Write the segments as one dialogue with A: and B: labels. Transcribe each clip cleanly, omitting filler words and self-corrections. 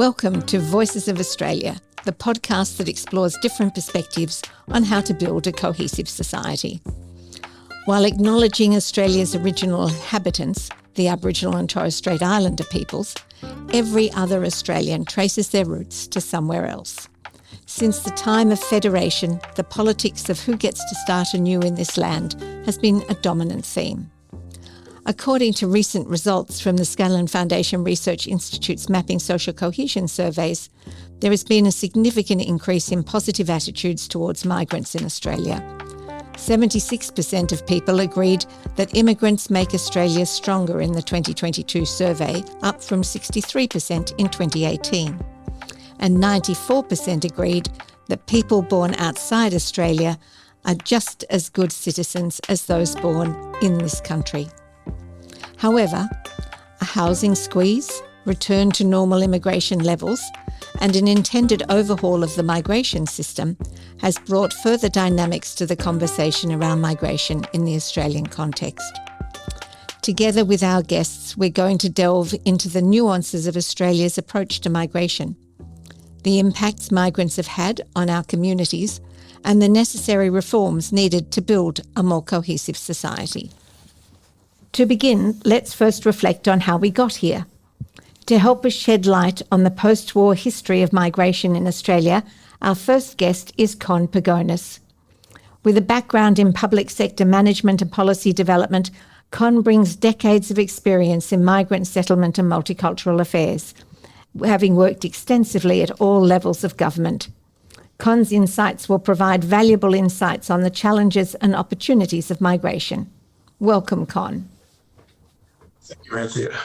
A: Welcome to Voices of Australia, the podcast that explores different perspectives on how to build a cohesive society. While acknowledging Australia's original inhabitants, the Aboriginal and Torres Strait Islander peoples, every other Australian traces their roots to somewhere else. Since the time of federation, the politics of who gets to start anew in this land has been a dominant theme. According to recent results from the Scanlon Foundation Research Institute's Mapping Social Cohesion surveys, there has been a significant increase in positive attitudes towards migrants in Australia. 76% of people agreed that immigrants make Australia stronger in the 2022 survey, up from 63% in 2018. And 94% agreed that people born outside Australia are just as good citizens as those born in this country. However, a housing squeeze, return to normal immigration levels, and an intended overhaul of the migration system has brought further dynamics to the conversation around migration in the Australian context. Together with our guests, we're going to delve into the nuances of Australia's approach to migration, the impacts migrants have had on our communities, and the necessary reforms needed to build a more cohesive society. To begin, let's first reflect on how we got here. To help us shed light on the post-war history of migration in Australia, our first guest is Con Pagonis. With a background in public sector management and policy development, Con brings decades of experience in migrant settlement and multicultural affairs, having worked extensively at all levels of government. Con's insights will provide valuable insights on the challenges and opportunities of migration. Welcome, Con.
B: Thank you, Anthea.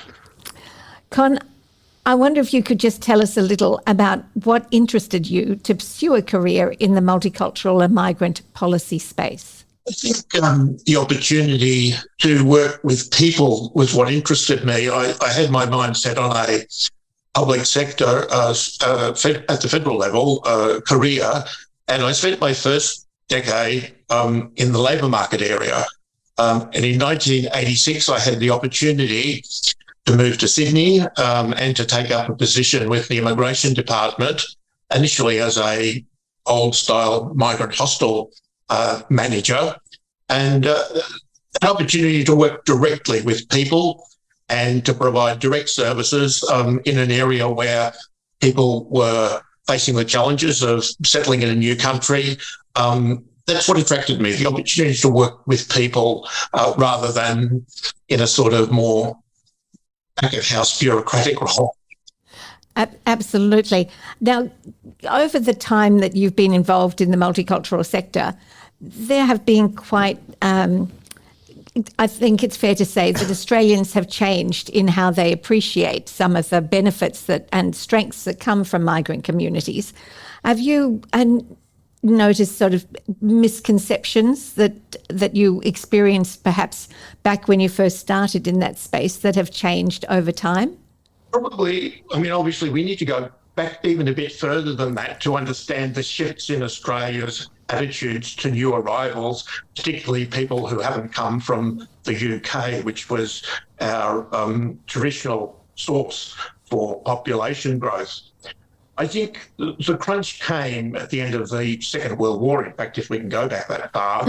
A: Con, I wonder if you could just tell us a little about what interested you to pursue a career in the multicultural and migrant policy space.
B: I think the opportunity to work with people was what interested me. I had my mind set on a public sector at the federal level career, and I spent my first decade in the labour market area. And in 1986, I had the opportunity to move to Sydney and to take up a position with the Immigration Department, initially as a old-style migrant hostel manager, and an opportunity to work directly with people and to provide direct services in an area where people were facing the challenges of settling in a new country. That's what attracted me, the opportunity to work with people rather than in a sort of more back-of-house bureaucratic role.
A: Absolutely. Now, over the time that you've been involved in the multicultural sector, there have been quite, I think it's fair to say that Australians have changed in how they appreciate some of the benefits and strengths that come from migrant communities. Have you noticed sort of misconceptions that you experienced perhaps back when you first started in that space that have changed over time?
B: Probably. I mean, obviously, we need to go back even a bit further than that to understand the shifts in Australia's attitudes to new arrivals, particularly people who haven't come from the UK, which was our traditional source for population growth. I think the crunch came at the end of the Second World War, in fact, if we can go back that far,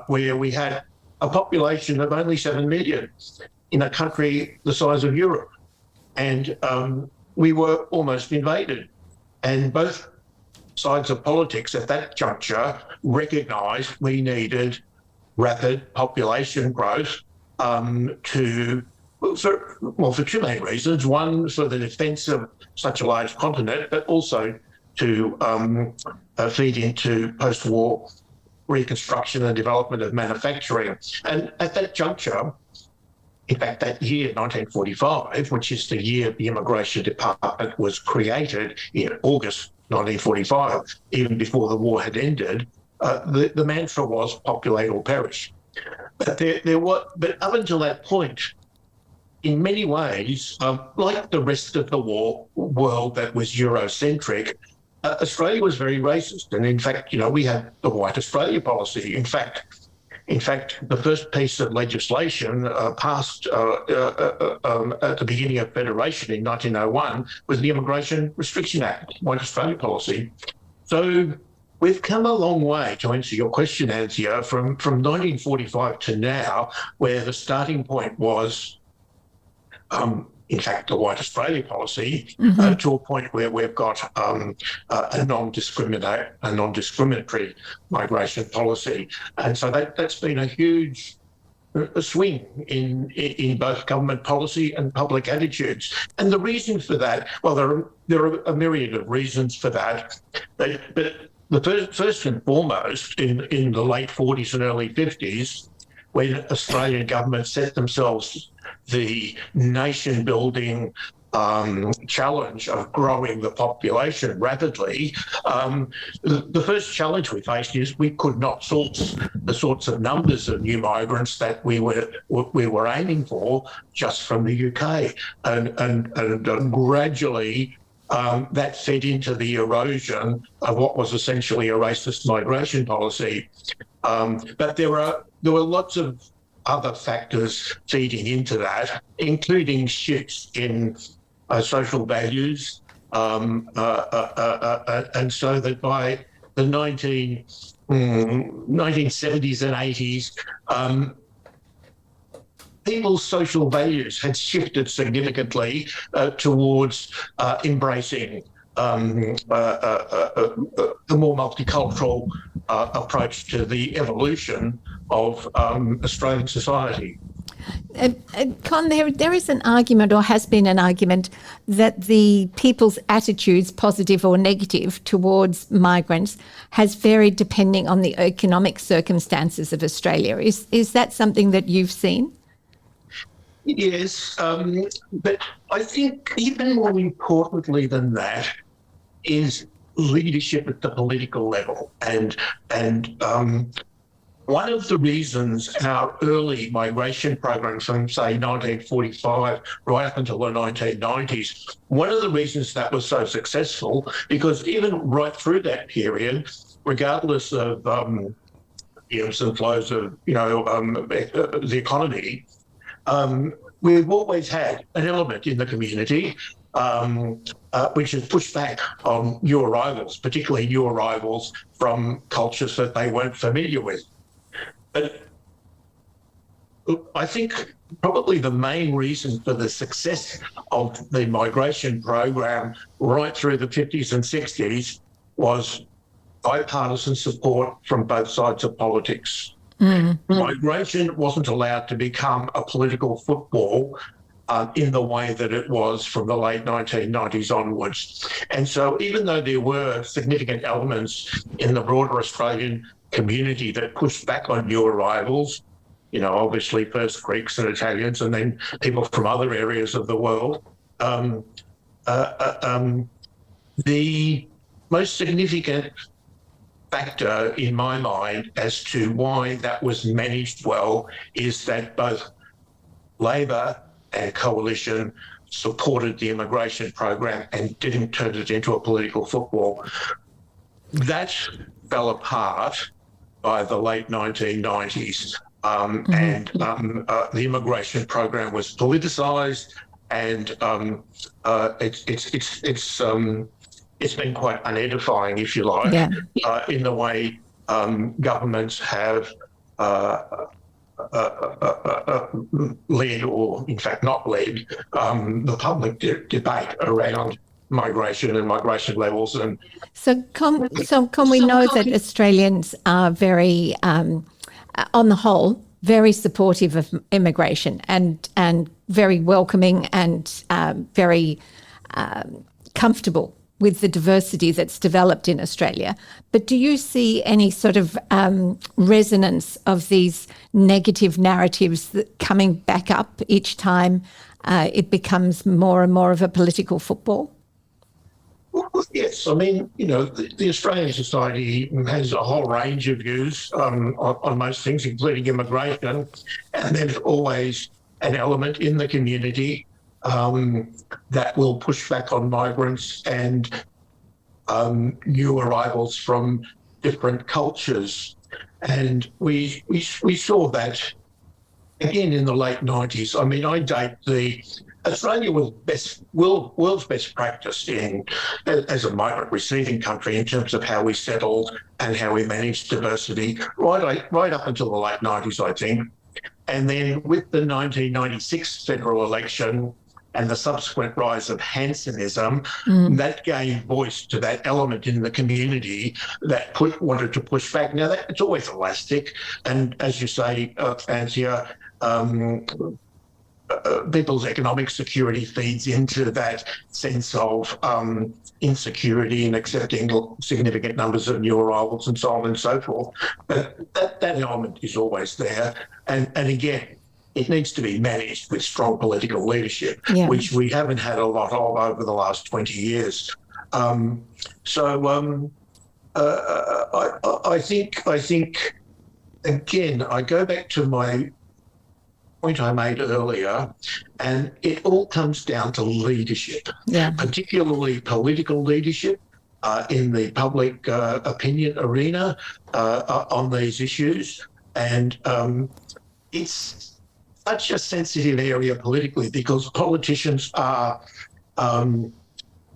B: where we had a population of only 7 million in a country the size of Europe. And we were almost invaded. And both sides of politics at that juncture recognised we needed rapid population growth for two main reasons. One, for the defence of such a large continent, but also to feed into post-war reconstruction and development of manufacturing. And at that juncture, in fact, that year, 1945, which is the year the Immigration Department was created in August 1945, even before the war had ended, the mantra was populate or perish. But up until that point, in many ways, like the rest of the world that was Eurocentric, Australia was very racist. And in fact, we had the White Australia policy. In fact, In fact, the first piece of legislation passed at the beginning of Federation in 1901 was the Immigration Restriction Act, White Australia policy. So we've come a long way, to answer your question, Anzia, from 1945 to now, where the starting point was, in fact, the White Australia policy, to a point where we've got a non-discriminatory migration policy. And so that's been a huge swing in both government policy and public attitudes. And the reason for that, well, there are a myriad of reasons for that. But the first and foremost, in the late 40s and early 50s, when Australian government set themselves the nation-building challenge of growing the population rapidly, the first challenge we faced is we could not source the sorts of numbers of new migrants that we were aiming for just from the UK, and gradually that fed into the erosion of what was essentially a racist migration policy. But there were lots of other factors feeding into that, including shifts in social values, and so that by the 1970s and 80s, people's social values had shifted significantly towards embracing a more multicultural approach to the evolution of Australian society.
A: Con, there is an argument, or has been an argument, that the people's attitudes, positive or negative, towards migrants has varied depending on the economic circumstances of Australia. Is that something that you've seen?
B: Yes, but I think even more importantly than that is leadership at the political level. And one of the reasons our early migration programs from, say, 1945 right up until the 1990s, one of the reasons that was so successful, because even right through that period, regardless of ebbs and flows of the economy, we've always had an element in the community which has pushed back on new arrivals, particularly new arrivals from cultures that they weren't familiar with. But I think probably the main reason for the success of the migration program right through the 50s and 60s was bipartisan support from both sides of politics. Migration wasn't allowed to become a political football in the way that it was from the late 1990s onwards. And so even though there were significant elements in the broader Australian community that pushed back on new arrivals, obviously first Greeks and Italians and then people from other areas of the world, the most significant factor in my mind as to why that was managed well is that both Labor and Coalition supported the immigration program and didn't turn it into a political football. That fell apart by the late 1990s, and the immigration program was politicised, and it's been quite unedifying, if you like, in the way governments have led, or in fact not led, the public debate around migration and migration levels. And
A: so can we know that Australians are very, on the whole, very supportive of immigration and very welcoming and very comfortable with the diversity that's developed in Australia. But do you see any sort of resonance of these negative narratives that coming back up each time it becomes more and more of a political football?
B: Well, yes, I mean, the Australian society has a whole range of views on most things, including immigration, and there's always an element in the community that will push back on migrants and new arrivals from different cultures. And we saw that again in the late 90s. I mean, I date Australia was world's best practice as a migrant receiving country in terms of how we settled and how we managed diversity right up until the late 90s, I think. And then with the 1996 federal election and the subsequent rise of Hansonism, that gave voice to that element in the community that wanted to push back. Now, it's always elastic. And as you say, Anthea, people's economic security feeds into that sense of insecurity and accepting significant numbers of new arrivals and so on and so forth. But that element is always there. And again, it needs to be managed with strong political leadership, which we haven't had a lot of over the last 20 years. I think, again, I go back to my point I made earlier, and it all comes down to leadership, particularly political leadership in the public opinion arena on these issues. And it's such a sensitive area politically because politicians are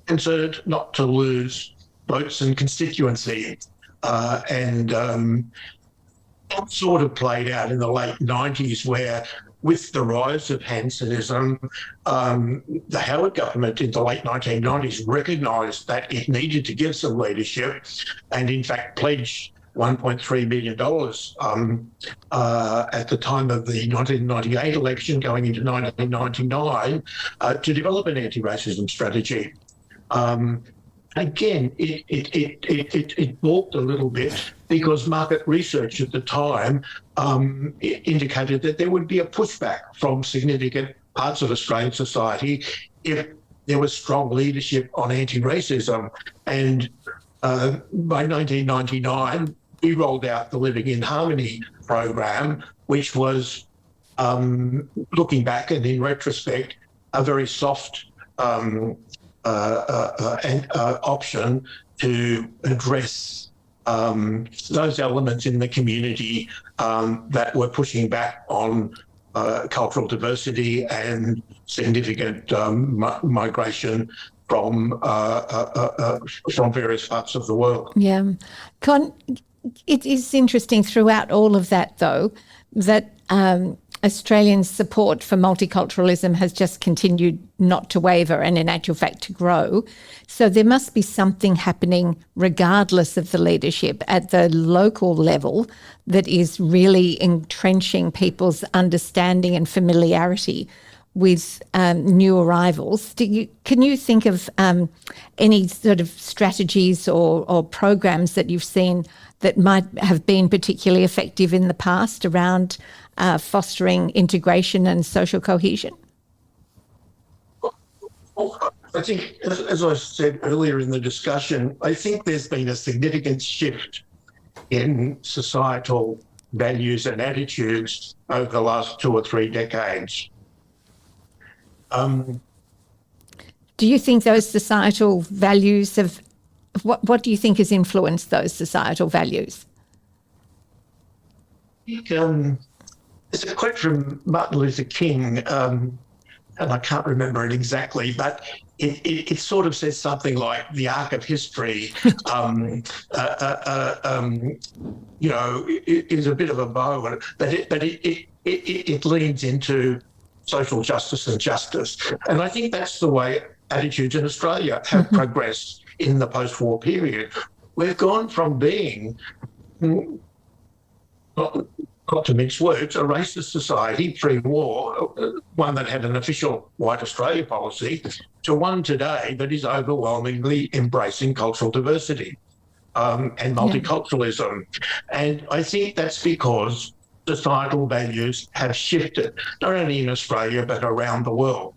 B: concerned not to lose votes and constituency. That sort of played out in the late 90s where with the rise of Hansonism, the Howard government in the late 1990s recognised that it needed to give some leadership and in fact pledged $1.3 billion at the time of the 1998 election going into 1999 to develop an anti-racism strategy. Again, it balked a little bit because market research at the time indicated that there would be a pushback from significant parts of Australian society if there was strong leadership on anti-racism. And by 1999, we rolled out the Living in Harmony program, which was, looking back and in retrospect, a very soft option to address those elements in the community that were pushing back on cultural diversity and significant migration from various parts of the world.
A: Yeah. It is interesting throughout all of that, though, that Australian support for multiculturalism has just continued not to waver and in actual fact to grow. So there must be something happening regardless of the leadership at the local level that is really entrenching people's understanding and familiarity with new arrivals. Can you think of any sort of strategies or programs that you've seen that might have been particularly effective in the past around fostering integration and social cohesion?
B: I think, as I said earlier in the discussion, I think there's been a significant shift in societal values and attitudes over the last 2 or 3 decades.
A: Do you think those societal values have, what do you think has influenced those societal values?
B: I think there's a quote from Martin Luther King, and I can't remember it exactly, but it sort of says something like the arc of history, is a bit of a bow, but it leans into social justice and justice. And I think that's the way attitudes in Australia have progressed in the post-war period. We've gone from being, not to mince words, a racist society pre-war, one that had an official White Australia policy, to one today that is overwhelmingly embracing cultural diversity and multiculturalism. And I think that's because societal values have shifted, not only in Australia, but around the world.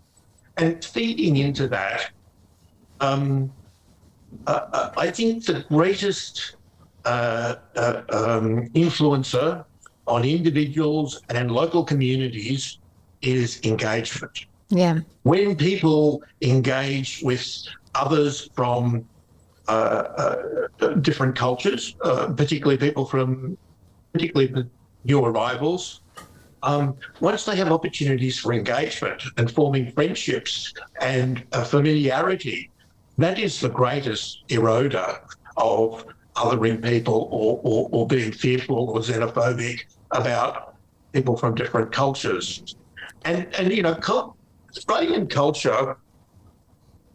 B: And feeding into that, I think the greatest influencer on individuals and local communities is engagement.
A: Yeah.
B: When people engage with others from different cultures, particularly people from particularly for new arrivals, once they have opportunities for engagement and forming friendships and familiarity, that is the greatest eroder of othering people or being fearful or xenophobic about people from different cultures. And Australian culture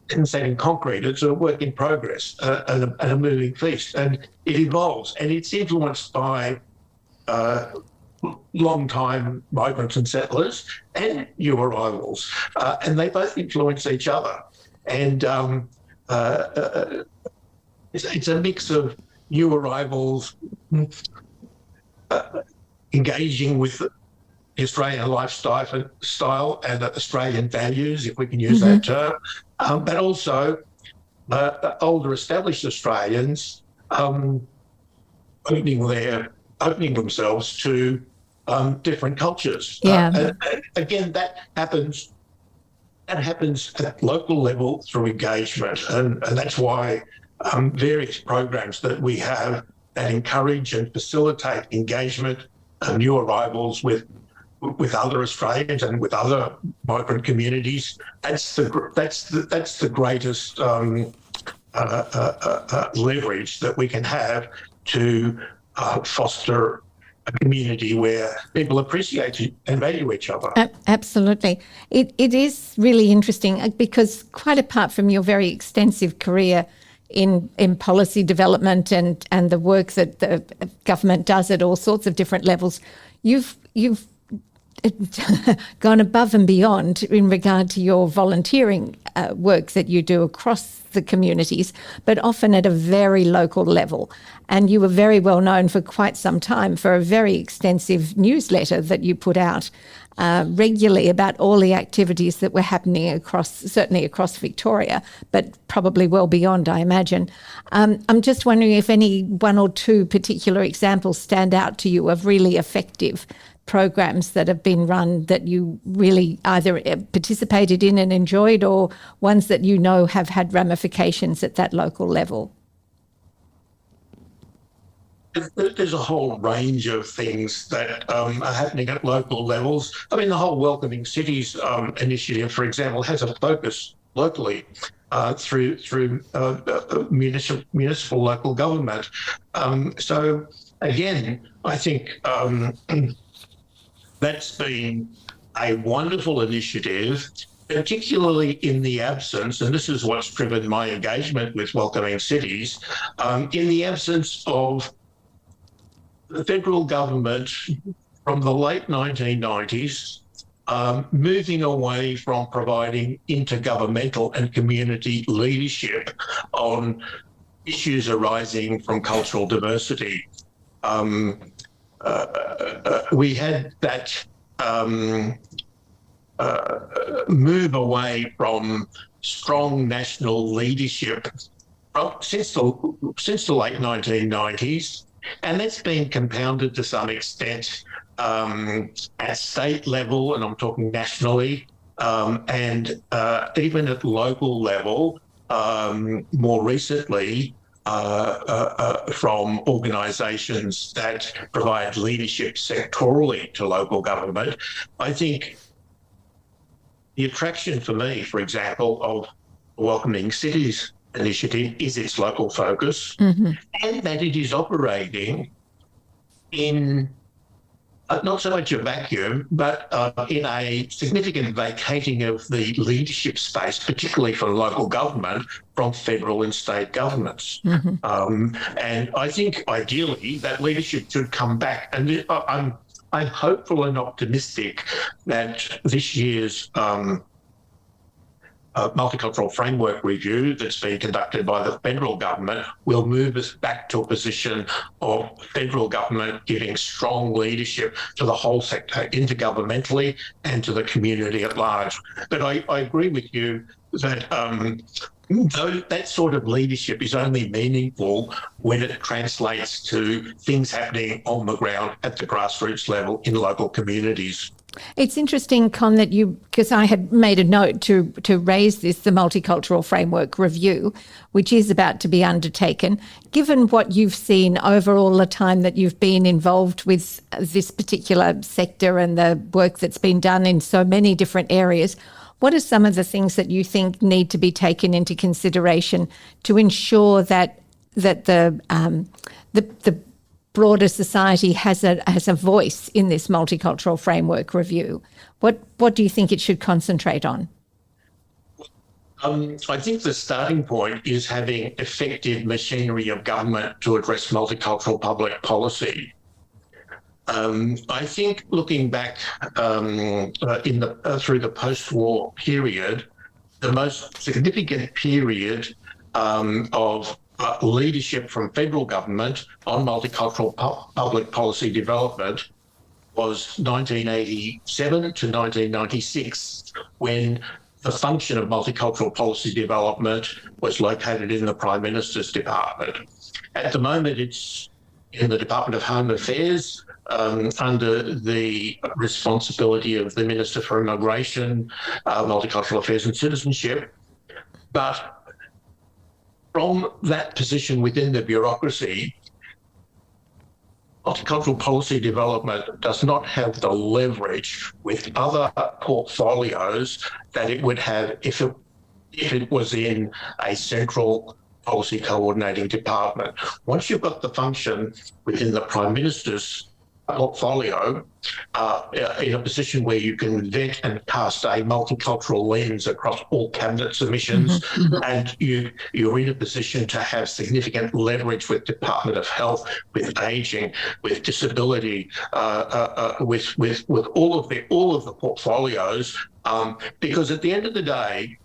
B: isn't set in concrete. It's a work in progress and a moving feast, and it evolves, and it's influenced by long-time migrants and settlers and new arrivals, and they both influence each other. And it's a mix of new arrivals engaging with the Australian lifestyle and Australian values, if we can use that term, but also older established Australians opening themselves to different cultures.
A: Yeah.
B: Again, that happens at local level through engagement, and that's why various programs that we have that encourage and facilitate engagement of new arrivals with other Australians and with other migrant communities. That's the greatest leverage that we can have to foster a community where people appreciate and value each other.
A: Absolutely. It is really interesting because quite apart from your very extensive career in policy development and the work that the government does at all sorts of different levels, you've gone above and beyond in regard to your volunteering work that you do across the communities, but often at a very local level. And you were very well known for quite some time for a very extensive newsletter that you put out regularly about all the activities that were happening certainly across Victoria, but probably well beyond, I imagine. I'm just wondering if any one or two particular examples stand out to you of really effective programs that have been run that you really either participated in and enjoyed, or ones that you know have had ramifications at that local level?
B: There's a whole range of things that are happening at local levels. I mean, the whole Welcoming Cities initiative, for example, has a focus locally through municipal local government. So again, I think that's been a wonderful initiative, particularly in the absence, and this is what's driven my engagement with Welcoming Cities, in the absence of the federal government from the late 1990s moving away from providing intergovernmental and community leadership on issues arising from cultural diversity. We had that move away from strong national leadership since the late 1990s, and that's been compounded to some extent at state level, and I'm talking nationally, and even at local level more recently, from organisations that provide leadership sectorally to local government. I think the attraction for me, for example, of the Welcoming Cities initiative is its local focus, and that it is operating in not so much a vacuum, but in a significant vacating of the leadership space, particularly for local government, from federal and state governments. And I think ideally that leadership should come back. And I'm hopeful and optimistic that this year's multicultural framework review that's been conducted by the federal government will move us back to a position of federal government giving strong leadership to the whole sector intergovernmentally and to the community at large. But I agree with you that that sort of leadership is only meaningful when it translates to things happening on the ground at the grassroots level in local communities.
A: It's interesting, Con, that because I had made a note to raise this, the Multicultural Framework Review, which is about to be undertaken. Given what you've seen over all the time that you've been involved with this particular sector and the work that's been done in so many different areas, what are some of the things that you think need to be taken into consideration to ensure that the broader society has a voice in this multicultural framework review? What do you think it should concentrate on?
B: I think the starting point is having effective machinery of government to address multicultural public policy. I think looking back through the post-war period, the most significant period of leadership from federal government on multicultural public policy development was 1987 to 1996, when the function of multicultural policy development was located in the Prime Minister's department. At the moment, it's in the Department of Home Affairs, under the responsibility of the Minister for Immigration, Multicultural Affairs and Citizenship. But from that position within the bureaucracy, multicultural policy development does not have the leverage with other portfolios that it would have if it was in a central policy coordinating department. Once you've got the function within the Prime Minister's portfolio, in a position where you can vet and cast a multicultural lens across all cabinet submissions, and you're in a position to have significant leverage with Department of Health, with ageing, with disability, with all of the portfolios, because at the end of the day,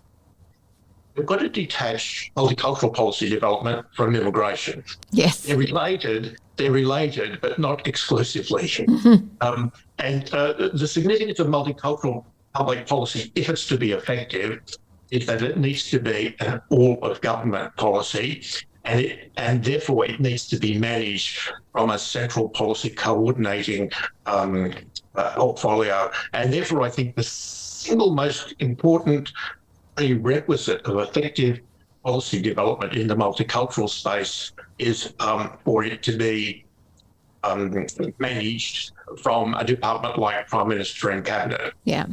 B: we've got to detach multicultural policy development from immigration.
A: Yes.
B: They're related, but not exclusively. And the significance of multicultural public policy, if it's to be effective, is that it needs to be an all-of-government policy, and therefore it needs to be managed from a central policy coordinating portfolio. And therefore, I think the single most important prerequisite of effective policy development in the multicultural space is for it to be managed from a department like Prime Minister and Cabinet.
A: Yeah.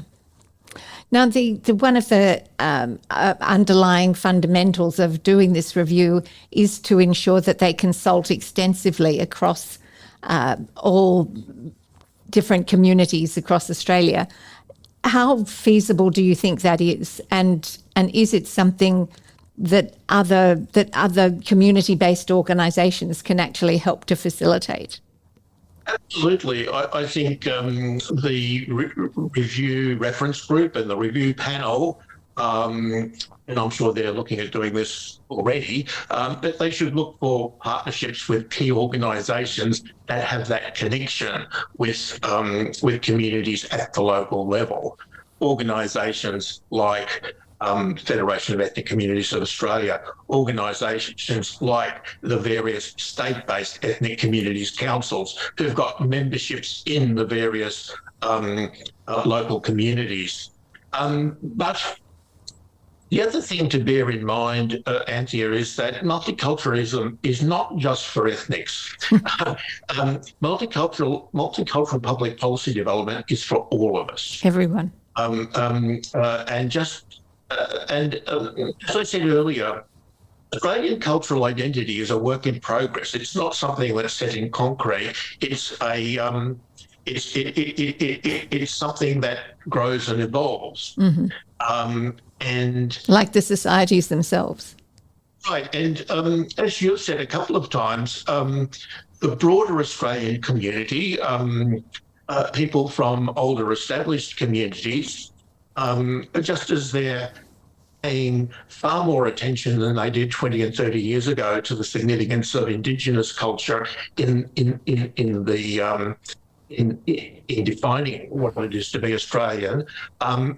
A: Now, the one of the underlying fundamentals of doing this review is to ensure that they consult extensively across all different communities across Australia. How feasible do you think that is? And is it something that other community-based organisations can actually help to facilitate?
B: Absolutely. I think the review reference group and the review panel, and I'm sure they're looking at doing this already, but they should look for partnerships with key organisations that have that connection with communities at the local level. Organisations like Federation of Ethnic Communities of Australia, organisations like the various state-based ethnic communities councils who've got memberships in the various local communities. But the other thing to bear in mind, Anthea, is that multiculturalism is not just for ethnics. Multicultural public policy development is for all of us.
A: Everyone.
B: As I said earlier, Australian cultural identity is a work in progress. It's not something that's set in concrete. It's it's something that grows and evolves. And
A: like the societies themselves.
B: Right. And as you've said a couple of times, the broader Australian community, people from older established communities, just as they're paying far more attention than they did 20 and 30 years ago to the significance of Indigenous culture in defining what it is to be Australian,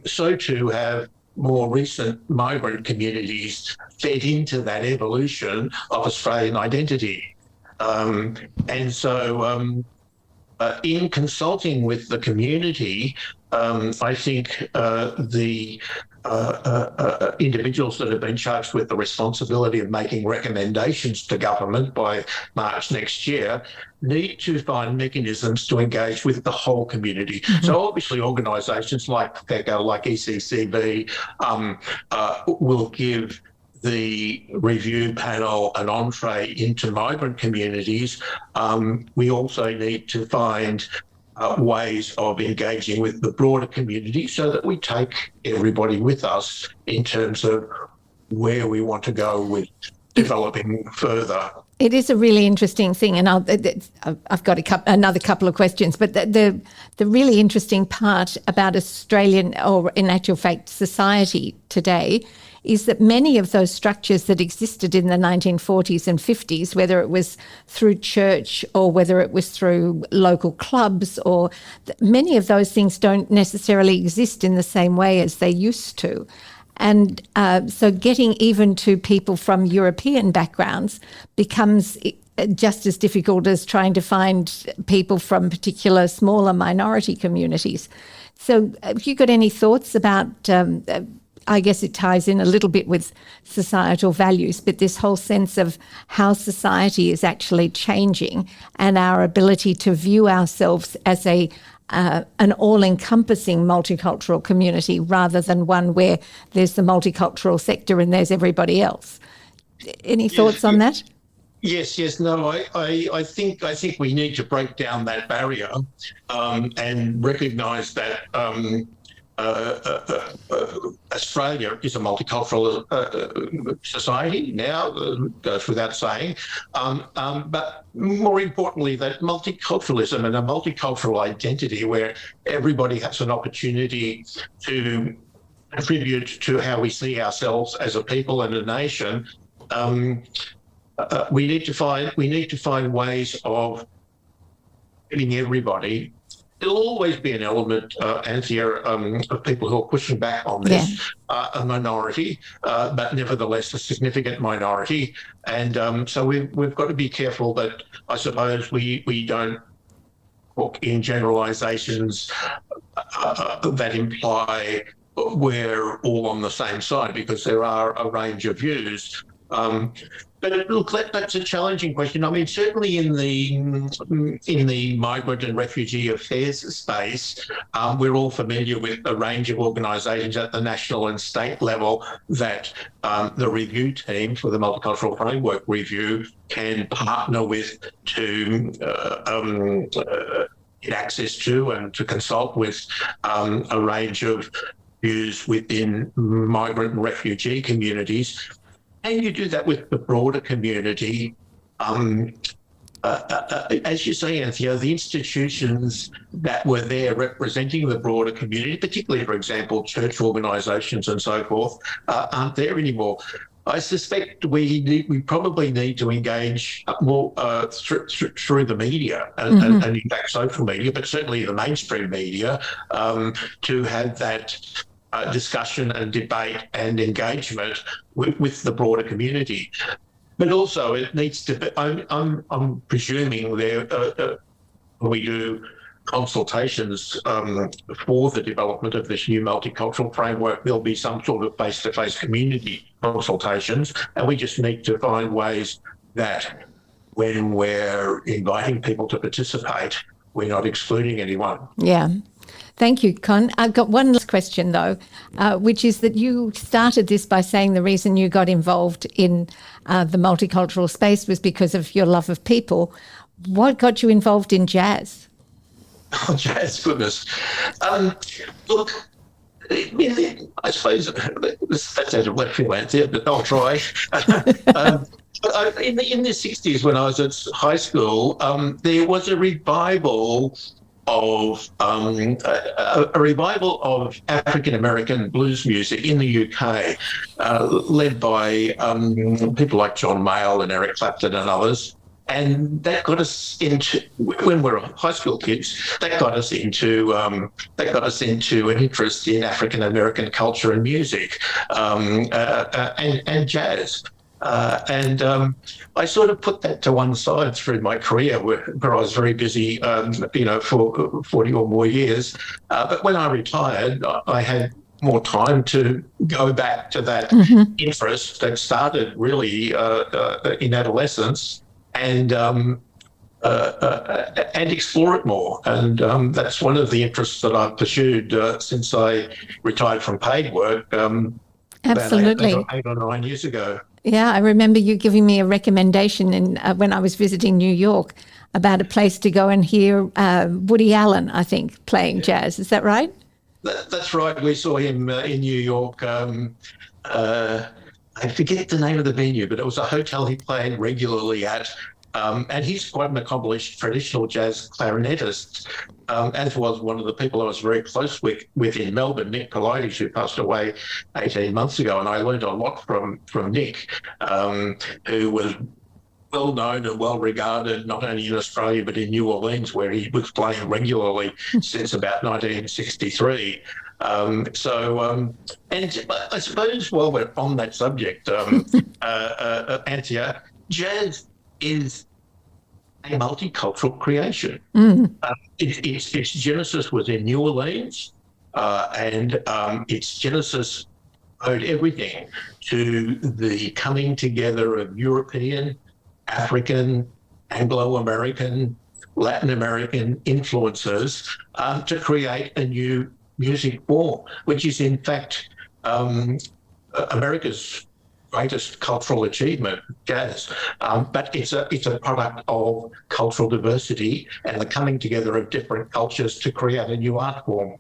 B: so too have more recent migrant communities fed into that evolution of Australian identity. And so in consulting with the community, I think the individuals that have been charged with the responsibility of making recommendations to government by March next year need to find mechanisms to engage with the whole community. Mm-hmm. So obviously organisations like FECA, like ECCB, will give the review panel an entree into migrant communities. We also need to find ways of engaging with the broader community so that we take everybody with us in terms of where we want to go with developing further.
A: It is a really interesting thing, and I've got another couple of questions, but the really interesting part about Australian, or in actual fact society today, is that many of those structures that existed in the 1940s and 50s, whether it was through church or whether it was through local clubs, or many of those things don't necessarily exist in the same way as they used to. And so getting even to people from European backgrounds becomes just as difficult as trying to find people from particular smaller minority communities. So have you got any thoughts about, I guess it ties in a little bit with societal values, but this whole sense of how society is actually changing and our ability to view ourselves as an all-encompassing multicultural community rather than one where there's the multicultural sector and there's everybody else. Any thoughts on that?
B: Yes. No, I think we need to break down that barrier and recognise that Australia is a multicultural society now, goes without saying, but more importantly, that multiculturalism and a multicultural identity where everybody has an opportunity to contribute to how we see ourselves as a people and a nation. We need to find ways of getting everybody. There'll always be an element, Anthea, of people who are pushing back on this, a minority, but nevertheless a significant minority. And so we've got to be careful that, I suppose, we don't talk in generalisations that imply we're all on the same side, because there are a range of views. But look, that's a challenging question. I mean, certainly in the migrant and refugee affairs space, we're all familiar with a range of organisations at the national and state level that the review team for the Multicultural Framework Review can partner with to get access to and to consult with a range of views within migrant and refugee communities. And you do that with the broader community. As you say, Anthea, the institutions that were there representing the broader community, particularly, for example, church organisations and so forth, aren't there anymore. I suspect we probably need to engage more through the media and in fact social media, but certainly the mainstream media, to have that discussion and debate and engagement with the broader community. But also it needs to be, I'm presuming there we do consultations for the development of this new multicultural framework, there'll be some sort of face-to-face community consultations, and we just need to find ways that when we're inviting people to participate, we're not excluding anyone.
A: Yeah. Thank you, Con. I've got one last question, though, which is that you started this by saying the reason you got involved in the multicultural space was because of your love of people. What got you involved in jazz?
B: Oh, jazz, goodness. Look, I suppose that's out of left field answer, but I'll try. In the 60s, when I was at high school, there was a revival of African American blues music in the UK, led by people like John Mayall and Eric Clapton and others. And that got us into, when we were high school kids, that got us into an interest in African American culture and music, and jazz. And I sort of put that to one side through my career where I was very busy, for 40 or more years. But when I retired, I had more time to go back to that interest that started really in adolescence and explore it more. And that's one of the interests that I've pursued since I retired from paid work
A: Absolutely.
B: about 8 or 9 years ago.
A: Yeah, I remember you giving me a recommendation when I was visiting New York about a place to go and hear Woody Allen, I think, playing jazz. Is that right?
B: That's right. We saw him in New York. I forget the name of the venue, but it was a hotel he played regularly at. And he's quite an accomplished traditional jazz clarinetist, as was one of the people I was very close with in Melbourne, Nick Politis, who passed away 18 months ago. And I learned a lot from Nick, who was well known and well regarded, not only in Australia, but in New Orleans, where he was playing regularly since about 1963. And I suppose while we're on that subject, Anthea, jazz is a multicultural creation. Its genesis was in New Orleans, and its genesis owed everything to the coming together of European, African, Anglo-American, Latin American influences to create a new music form, which is in fact America's greatest cultural achievement, jazz. But it's a product of cultural diversity and the coming together of different cultures to create a new art form.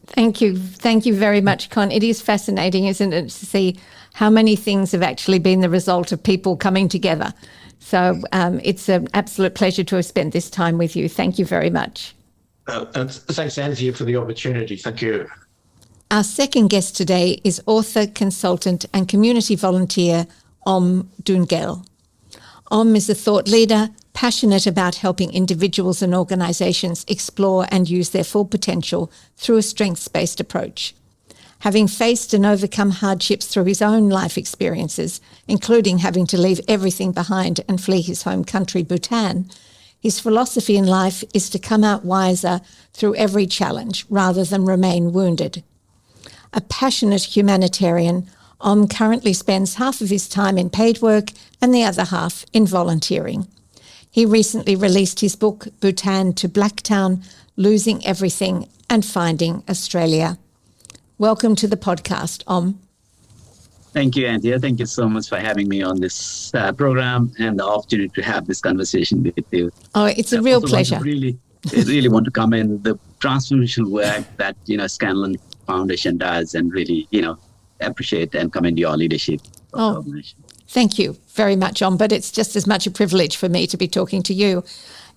A: Thank you. Thank you very much, Con. It is fascinating, isn't it, to see how many things have actually been the result of people coming together. So it's an absolute pleasure to have spent this time with you. Thank you very much.
B: And thanks, Anthea, for the opportunity. Thank you.
A: Our second guest today is author, consultant and community volunteer Dungel. Is a thought leader, passionate about helping individuals and organisations explore and use their full potential through a strengths-based approach. Having faced and overcome hardships through his own life experiences, including having to leave everything behind and flee his home country, Bhutan, his philosophy in life is to come out wiser through every challenge rather than remain wounded. A passionate humanitarian, currently spends half of his time in paid work and the other half in volunteering. He recently released his book, Bhutan to Blacktown, Losing Everything and Finding Australia. Welcome to the podcast,
C: Thank you, Anthea. Thank you so much for having me on this program and the opportunity to have this conversation with you.
A: Oh, it's a real pleasure.
C: I really want to commend the transformational work that, Scanlon Foundation does and really, appreciate and commend your leadership.
A: Thank you very much, but it's just as much a privilege for me to be talking to you.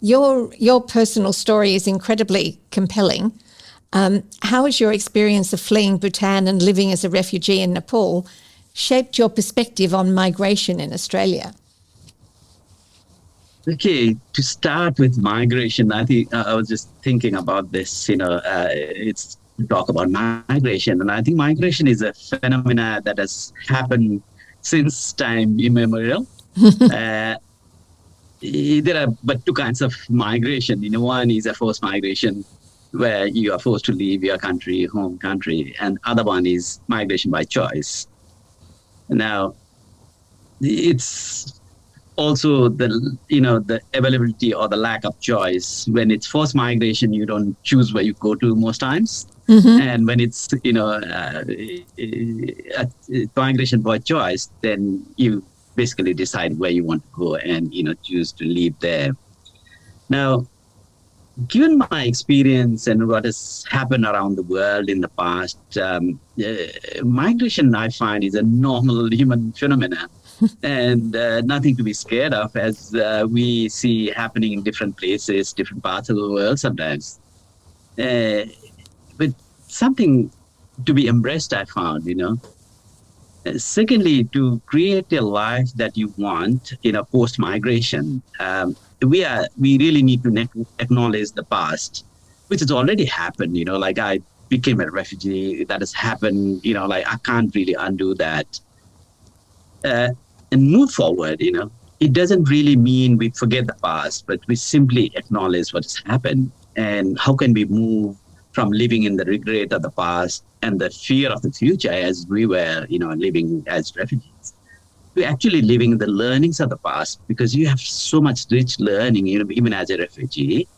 A: Your personal story is incredibly compelling. How has your experience of fleeing Bhutan and living as a refugee in Nepal shaped your perspective on migration in Australia?
C: Okay, to start with migration, I think I was just thinking about this, it's talk about migration. And I think migration is a phenomena that has happened since time immemorial. There are but two kinds of migration. One is a forced migration where you are forced to leave your country, home country, and other one is migration by choice. Now, it's also the availability or the lack of choice. When it's forced migration, you don't choose where you go to most times. And when it's migration by choice, then you basically decide where you want to go and choose to live there. Now, given my experience and what has happened around the world in the past, migration, I find, is a normal human phenomenon and nothing to be scared of, as we see happening in different places, different parts of the world sometimes. But something to be embraced, I found, Secondly, to create a life that you want post-migration, we really need to acknowledge the past, which has already happened. Like I became a refugee, that has happened. I can't really undo that. and move forward, it doesn't really mean we forget the past, but we simply acknowledge what has happened and how can we move from living in the regret of the past and the fear of the future as we were, living as refugees. We're actually living in the learnings of the past because you have so much rich learning, even as a refugee,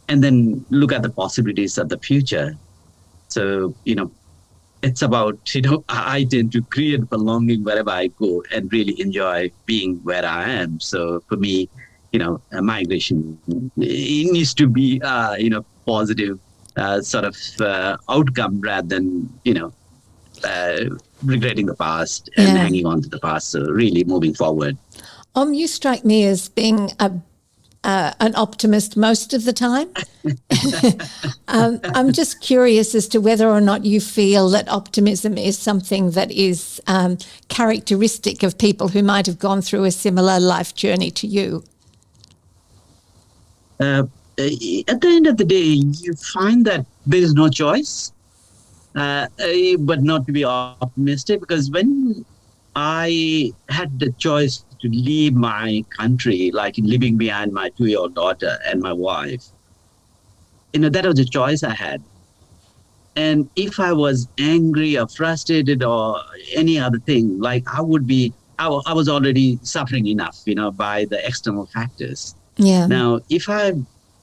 C: and then look at the possibilities of the future. So, it's about, I tend to create belonging wherever I go and really enjoy being where I am. So for me, migration, it needs to be, positive sort of outcome rather than, regretting the past and hanging on to the past. So really moving forward.
A: You strike me as being an optimist most of the time. I'm just curious as to whether or not you feel that optimism is something that is characteristic of people who might have gone through a similar life journey to you.
C: At the end of the day, you find that there is no choice, but not to be optimistic, because when I had the choice to leave my country, like leaving behind my 2-year-old daughter and my wife, that was a choice I had. And if I was angry or frustrated or any other thing, like I was already suffering enough, by the external factors.
A: Yeah.
C: Now, if I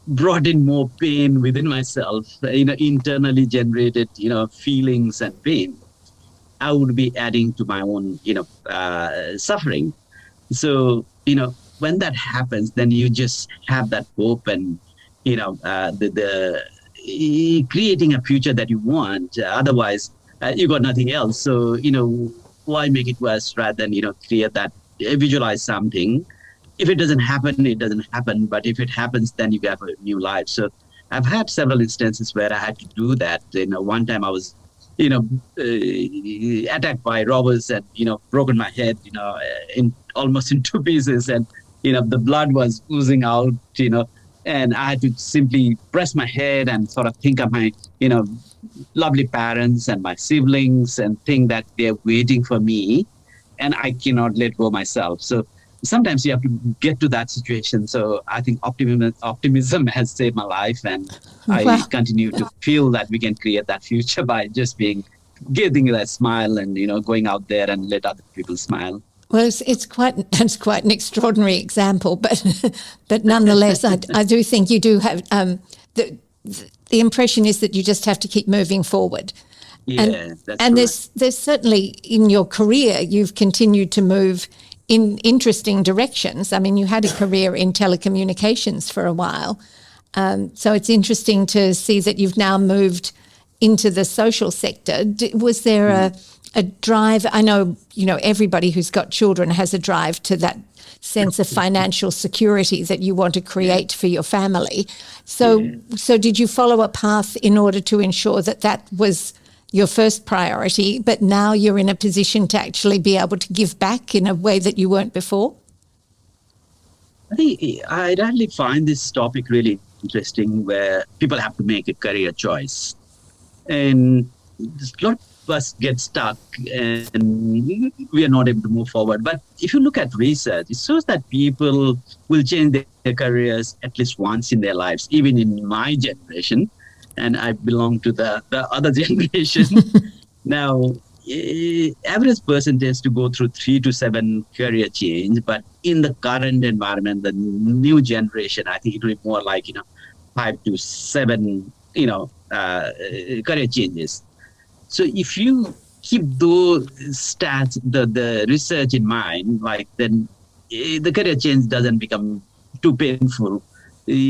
C: brought in more pain within myself, internally generated, feelings and pain, I would be adding to my own, suffering. So, when that happens, then you just have that hope and, creating a future that you want. Otherwise, you got nothing else. So, why make it worse rather than, create that, visualize something. If it doesn't happen, it doesn't happen. But if it happens, then you have a new life. So I've had several instances where I had to do that. One time I was, attacked by robbers and, broken my head, almost in 2 pieces. And, the blood was oozing out, and I had to simply press my head and sort of think of my, lovely parents and my siblings and think that they're waiting for me and I cannot let go myself. So sometimes you have to get to that situation. So I think optimism has saved my life, and I continue to feel that we can create that future by just getting that smile and, going out there and let other people smile.
A: Well, it's quite an extraordinary example, but nonetheless, I do think you do have the impression is that you just have to keep moving forward.
C: Yeah,
A: and there's certainly in your career you've continued to move in interesting directions. I mean, you had a career in telecommunications for a while, so it's interesting to see that you've now moved into the social sector. Was there a drive? I know, everybody who's got children has a drive to that sense of financial security that you want to create for your family. So did you follow a path in order to ensure that was your first priority, but now you're in a position to actually be able to give back in a way that you weren't before?
C: I think I really find this topic really interesting, where people have to make a career choice. And a lot of us get stuck and we are not able to move forward. But if you look at research, it shows that people will change their careers at least once in their lives, even in my generation. And I belong to the other generation. Now, average person tends to go through 3 to 7 career change, but in the current environment, the new generation, I think it will be more like 5 to 7 career changes. So if you keep those stats, the research in mind, then the career change doesn't become too painful.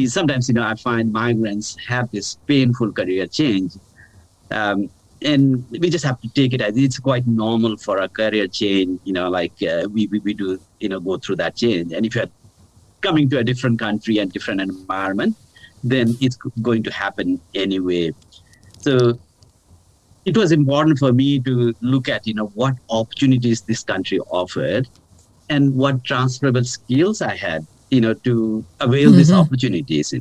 C: Sometimes, I find migrants have this painful career change. And we just have to take it as it's quite normal for a career change, we do, go through that change. And if you're coming to a different country and different environment, then it's going to happen anyway. So it was important for me to look at, what opportunities this country offered and what transferable skills I had, to avail these opportunities.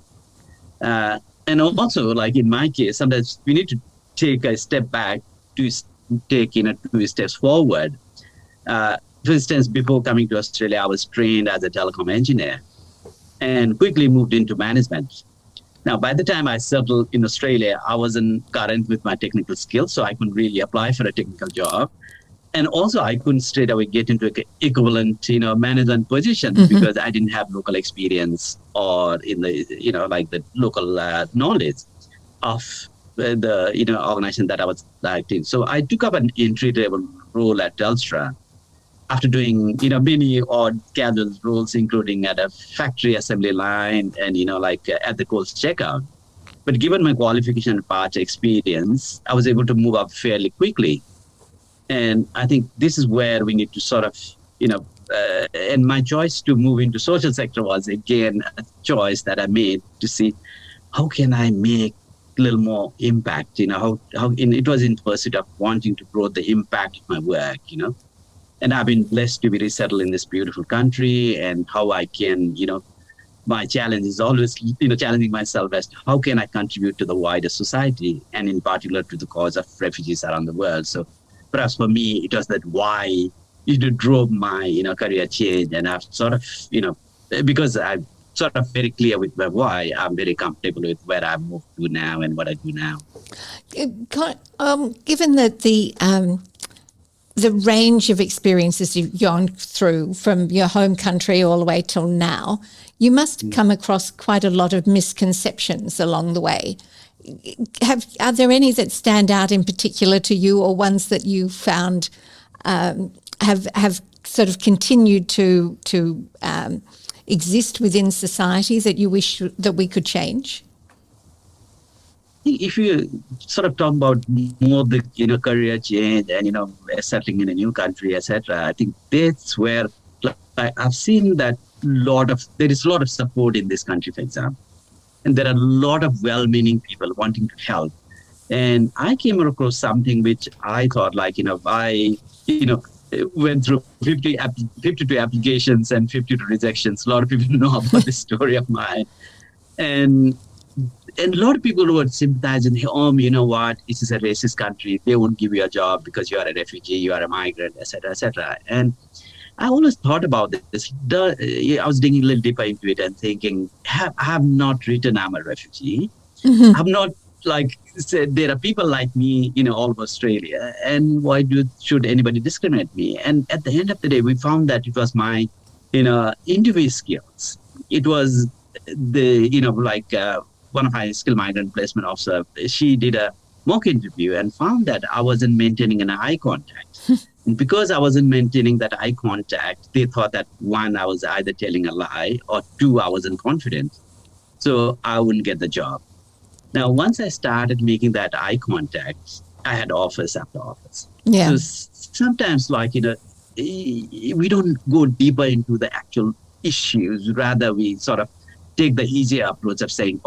C: And also, like in my case, sometimes we need to take a step back to take 2 steps forward. for instance, before coming to Australia, I was trained as a telecom engineer and quickly moved into management. Now, by the time I settled in Australia, I wasn't current with my technical skills, so I couldn't really apply for a technical job. And also, I couldn't straight away get into an equivalent, management position because I didn't have local experience or in the, like the local knowledge of the, organization that I was acting. So I took up an entry-level role at Telstra after doing, many odd casual roles, including at a factory assembly line and, at the coast checkout. But given my qualification and past experience, I was able to move up fairly quickly. And I think this is where we need to sort of, and my choice to move into social sector was, again, a choice that I made to see how can I make a little more impact, how it was in pursuit of wanting to grow the impact of my work, And I've been blessed to be resettled in this beautiful country, and how I can, my challenge is always, challenging myself as to how can I contribute to the wider society, and in particular to the cause of refugees around the world. So perhaps for me, it was that why it drove my, career change. And I've sort of, because I'm sort of very clear with my why, I'm very comfortable with where I've moved to now and what I do now.
A: Given that the range of experiences you've gone through from your home country all the way till now, you must come across quite a lot of misconceptions along the way. Are there any that stand out in particular to you, or ones that you found have sort of continued to exist within society that you wish that we could change?
C: If you sort of talk about more the career change and settling in a new country, etc., I think that's where I've seen that there is a lot of support in this country, for example, and there are a lot of well-meaning people wanting to help. And I came across something which I thought, I went through 52 applications and 52 rejections. A lot of people know about this story of mine, and a lot of people would sympathize and say, you know what, this is a racist country. They won't give you a job because you are a refugee, you are a migrant, etc., etc. And I always thought about this. I was digging a little deeper into it and thinking, I have not written I'm a refugee. Mm-hmm. I'm not said there are people like me, all over Australia, and why should anybody discriminate me? And at the end of the day, we found that it was my, interview skills. It was one of my skilled migrant placement officer, she did a mock interview and found that I wasn't maintaining an eye contact. And because I wasn't maintaining that eye contact, they thought that one, I was either telling a lie, or two, I wasn't confident. So I wouldn't get the job. Now, once I started making that eye contact, I had offers after offers. Yeah. So sometimes, we don't go deeper into the actual issues. Rather, we sort of take the easier approach of saying,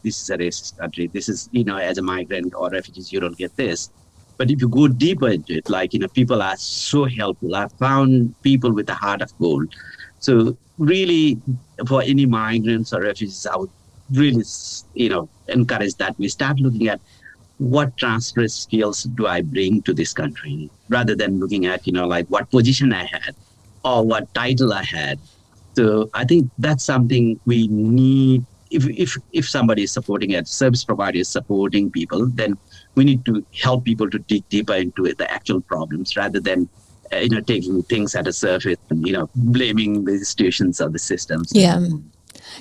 C: this is a racist country. This is, as a migrant or refugees, you don't get this. But if you go deeper into it, people are so helpful. I've found people with a heart of gold. So really, for any migrants or refugees, I would really, encourage that we start looking at what transfer skills do I bring to this country, rather than looking at, what position I had or what title I had. So I think that's something we need. If somebody is supporting it, service provider is supporting people, then we need to help people to dig deeper into the actual problems, rather than taking things at a surface and blaming the institutions or the systems.
A: Yeah,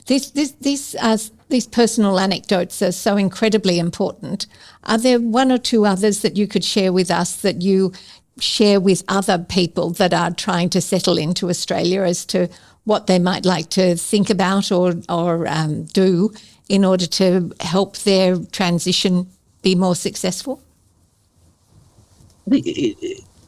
A: these personal anecdotes are so incredibly important. Are there one or two others that you could share with us that you share with other people that are trying to settle into Australia, as to what they might like to think about or do in order to help their transition be more successful?
C: I think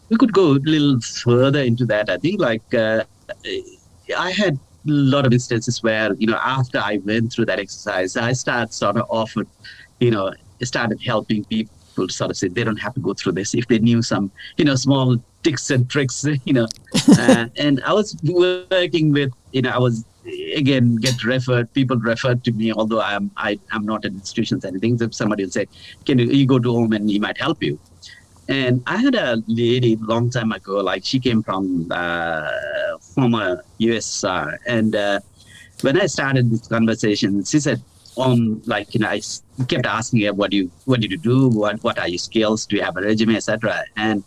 C: we could go a little further into that. I think I had a lot of instances where, after I went through that exercise, I started helping people to sort of say they don't have to go through this if they knew some, small tips and tricks, and I was working with, I was, again, people referred to me, although I'm not at institutions or anything. So somebody will say, you go to home and he might help you. And I had a lady long time ago, like she came from former USSR. And when I started this conversation, she said, kept asking her, what did you do? What are your skills? Do you have a resume, etc.? And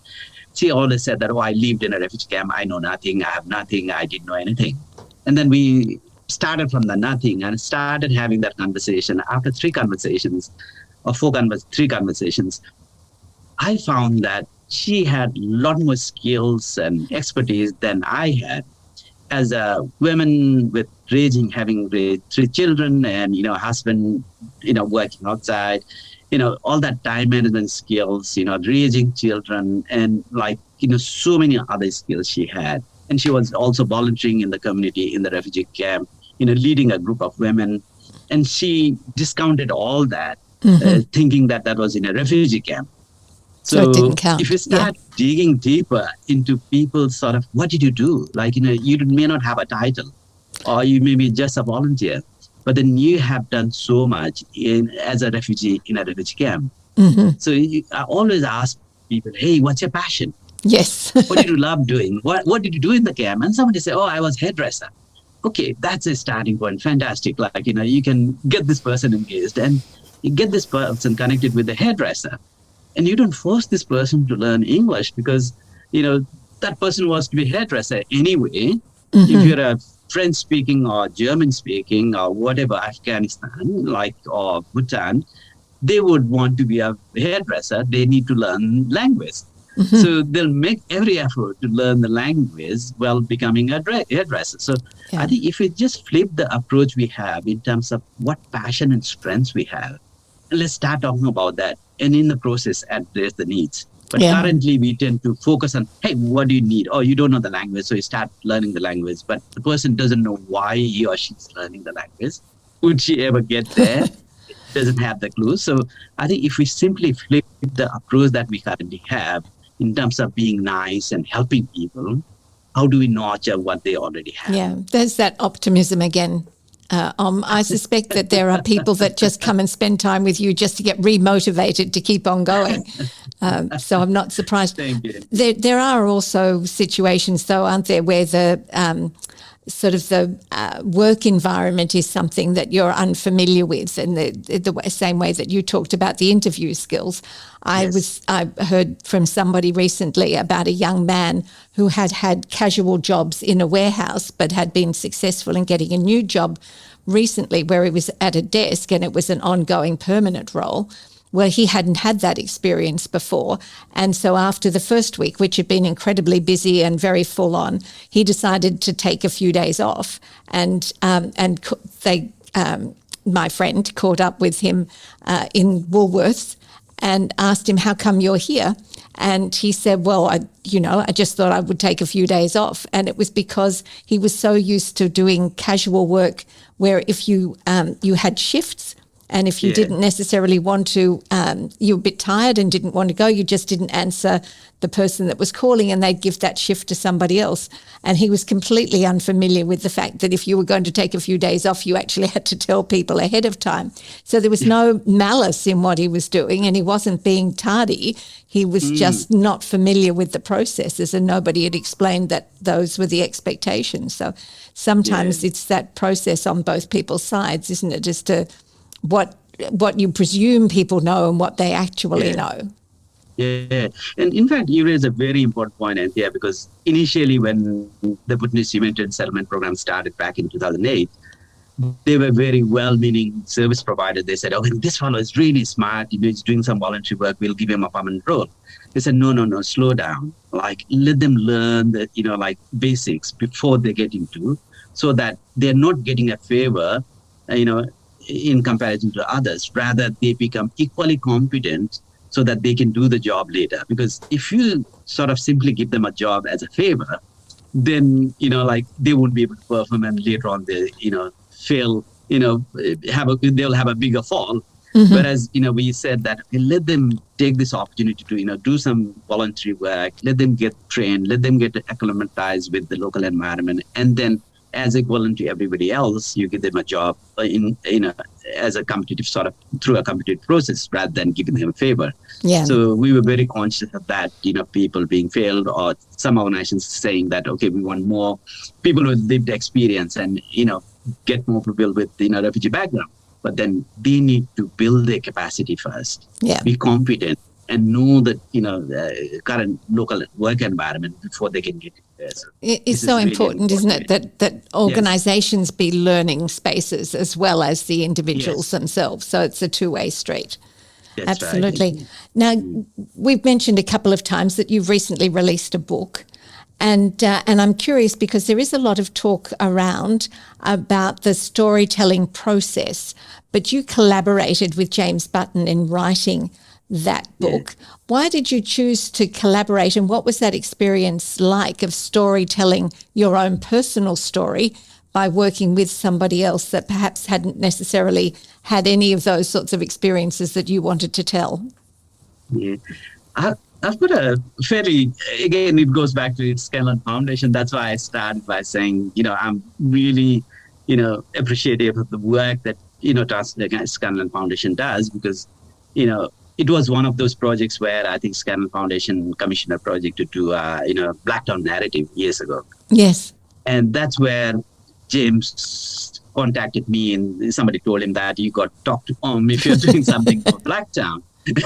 C: she always said that, I lived in a refugee camp. I know nothing. I have nothing. I didn't know anything. And then we started from the nothing and started having that conversation. After three conversations, I found that she had a lot more skills and expertise than I had. As a woman with having raised three children and, husband, working outside, all that time management skills, raising children and so many other skills she had. And she was also volunteering in the community in the refugee camp, leading a group of women. And she discounted all that, thinking that was in a refugee camp.
A: So it didn't count.
C: If you start digging deeper into people's sort of, what did you do? You may not have a title or you may be just a volunteer, but then you have done so much as a refugee in a refugee camp.
A: Mm-hmm.
C: So I always ask people, hey, what's your passion?
A: Yes.
C: What did you love doing? What did you do in the camp? And somebody say, I was hairdresser. Okay, that's a starting point. Fantastic. You can get this person engaged and you get this person connected with the hairdresser. And you don't force this person to learn English because, that person wants to be a hairdresser anyway. Mm-hmm. If you're a French speaking or German speaking or whatever, Afghanistan, or Bhutan, they would want to be a hairdresser. They need to learn language. Mm-hmm. So they'll make every effort to learn the language while becoming a hairdresser. So I think if we just flip the approach we have in terms of what passion and strengths we have, and let's start talking about that. And in the process, address the needs. But currently, we tend to focus on, hey, what do you need? Oh, you don't know the language, so you start learning the language. But the person doesn't know why he or she's learning the language. Would she ever get there? Doesn't have the clue. So I think if we simply flip the approach that we currently have in terms of being nice and helping people, how do we nurture what they already have?
A: Yeah, there's that optimism again. I suspect that there are people that just come and spend time with you just to get remotivated to keep on going. So I'm not surprised.
C: Thank you.
A: There are also situations, though, aren't there, where the work environment is something that you're unfamiliar with, and the same way that you talked about the interview skills. I heard from somebody recently about a young man who had casual jobs in a warehouse but had been successful in getting a new job recently where he was at a desk and it was an ongoing permanent role. Well, he hadn't had that experience before. And so after the first week, which had been incredibly busy and very full on, he decided to take a few days off. And my friend caught up with him in Woolworths and asked him, how come you're here? And he said, well, I just thought I would take a few days off. And it was because he was so used to doing casual work where if you had shifts, and if you didn't necessarily want to, you were a bit tired and didn't want to go, you just didn't answer the person that was calling and they'd give that shift to somebody else. And he was completely unfamiliar with the fact that if you were going to take a few days off, you actually had to tell people ahead of time. So there was no malice in what he was doing and he wasn't being tardy. He was just not familiar with the processes and nobody had explained that those were the expectations. So sometimes it's that process on both people's sides, isn't it, as to what you presume people know and what they actually know.
C: Yeah. And in fact, you raise a very important point, Anthea, because initially when the Bhutanese Humanitarian Settlement Program started back in 2008, they were very well-meaning service providers. They said, this fellow is really smart. He's doing some voluntary work. We'll give him a permanent role. They said, no, slow down. Let them learn the, basics before they get into, so that they're not getting a favor, in comparison to others. Rather, they become equally competent so that they can do the job later. Because if you sort of simply give them a job as a favor, then, they won't be able to perform and later on they, fail, they'll have a bigger fall. Mm-hmm. Whereas, we said that let them take this opportunity to, do some voluntary work, let them get trained, let them get acclimatized with the local environment, and then as equivalent to everybody else, you give them a job in as a competitive sort of through a competitive process rather than giving them a favor.
A: Yeah.
C: So we were very conscious of that, people being failed or some organizations saying that, okay, we want more people with lived experience and, get more people with, refugee background. But then they need to build their capacity first, be competent and know that, the current local work environment before they can get it there. So
A: it's so really important, isn't it, that organizations be learning spaces as well as the individuals themselves. So it's a two-way street.
C: That's
A: absolutely.
C: Right.
A: Now, we've mentioned a couple of times that you've recently released a book. And I'm curious because there is a lot of talk around about the storytelling process, but you collaborated with James Button in writing that book. Yeah. Why did you choose to collaborate, and what was that experience like of storytelling your own personal story by working with somebody else that perhaps hadn't necessarily had any of those sorts of experiences that you wanted to tell?
C: Yeah. I've got a fairly, again, it goes back to the Scanlon Foundation. That's why I started by saying, I'm really, appreciative of the work that, the Scanlon Foundation does because, it was one of those projects where I think Scanlon Foundation commissioned a project to do, Blacktown narrative years ago.
A: Yes.
C: And that's where James contacted me and somebody told him that you got to talk to if you're doing something for Blacktown.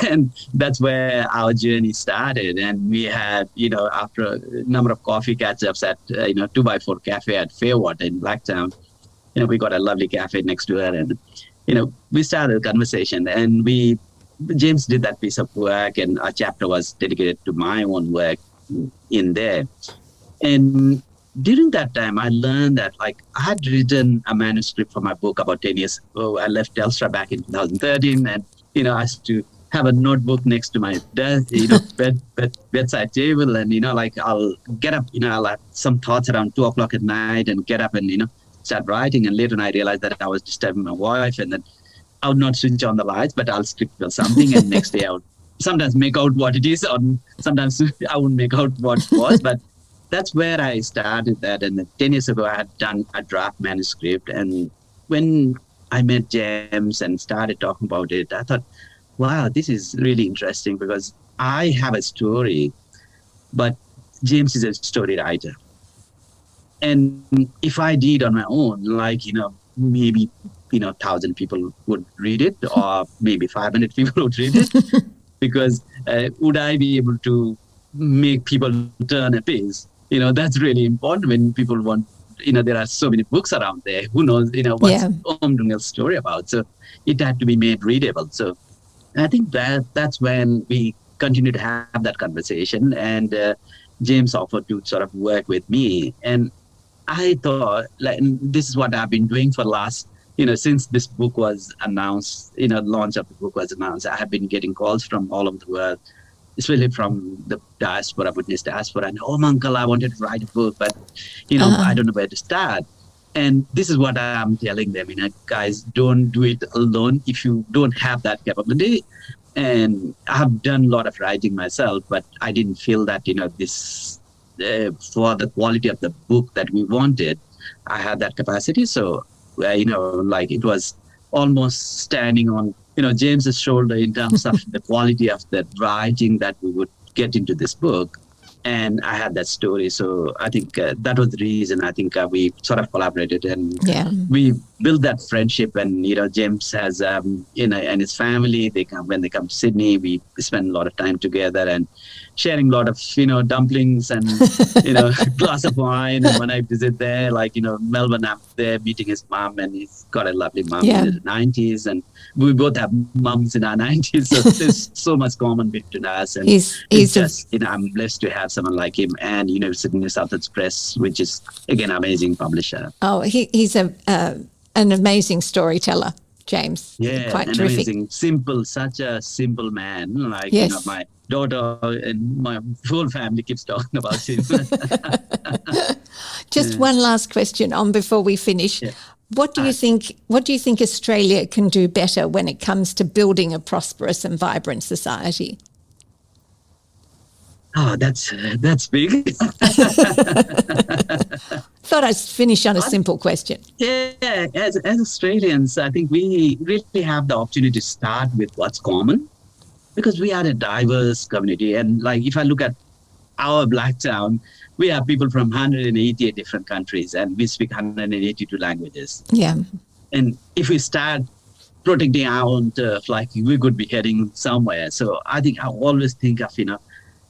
C: And that's where our journey started. And we had, after a number of coffee catch-ups at, 2x4 Cafe at Fairwater in Blacktown, we got a lovely cafe next to it. And, we started a conversation and James did that piece of work and a chapter was dedicated to my own work in there. And during that time, I learned that, I had written a manuscript for my book about 10 years ago. I left Telstra back in 2013 and, I used to have a notebook next to my desk, bedside table. And, I'll get up, I'll have some thoughts around 2:00 at night and get up and, start writing. And later I realized that I was disturbing my wife and that I would not switch on the lights, but I'll stick to something. And next day I would sometimes make out what it is, or sometimes I wouldn't make out what it was. But that's where I started that. And 10 years ago, I had done a draft manuscript. And when I met James and started talking about it, I thought, wow, this is really interesting because I have a story, but James is a story writer. And if I did on my own, maybe 1,000 people would read it, or maybe 500 people would read it, because would I be able to make people turn a page? That's really important when people want. There are so many books around there. Who knows? What's Omdungal's story about? So it had to be made readable. So I think that's when we continue to have that conversation. And James offered to sort of work with me, and I thought, this is what I've been doing for the last. Since this book was announced, launch of the book was announced, I have been getting calls from all over the world, especially from the diaspora, Buddhist diaspora. And, uncle, I wanted to write a book, but, I don't know where to start. And this is what I'm telling them, guys, don't do it alone if you don't have that capability. And I have done a lot of writing myself, but I didn't feel that, this, for the quality of the book that we wanted, I had that capacity. So, it was almost standing on, James's shoulder in terms of the quality of the writing that we would get into this book. And I had that story. So I think that was the reason I think we sort of collaborated and we built that friendship. And, James has, and his family, when they come to Sydney, we spend a lot of time together and sharing a lot of, dumplings and, glass of wine. And when I visit there, Melbourne, I'm there meeting his mom, and he's got a lovely mom in his 90s. And we both have moms in our 90s. So there's so much common between us. And he's just, I'm blessed to have someone like him. And, Sydney New South Wales Press, which is, again, amazing publisher.
A: Oh, he's an amazing storyteller, James.
C: Yeah,
A: quite terrific.
C: Amazing, such a simple man. My daughter and my whole family keeps talking about him.
A: Just one last question before we finish. Yeah. What do you think Australia can do better when it comes to building a prosperous and vibrant society?
C: Oh, that's big.
A: Thought I'd finish on a simple question.
C: Yeah, as Australians, I think we really have the opportunity to start with what's common because we are a diverse community. And like if I look at our Black town, we have people from 188 different countries and we speak 182 languages.
A: Yeah.
C: And if we start protecting our own turf, like we could be heading somewhere. So I think I always think of,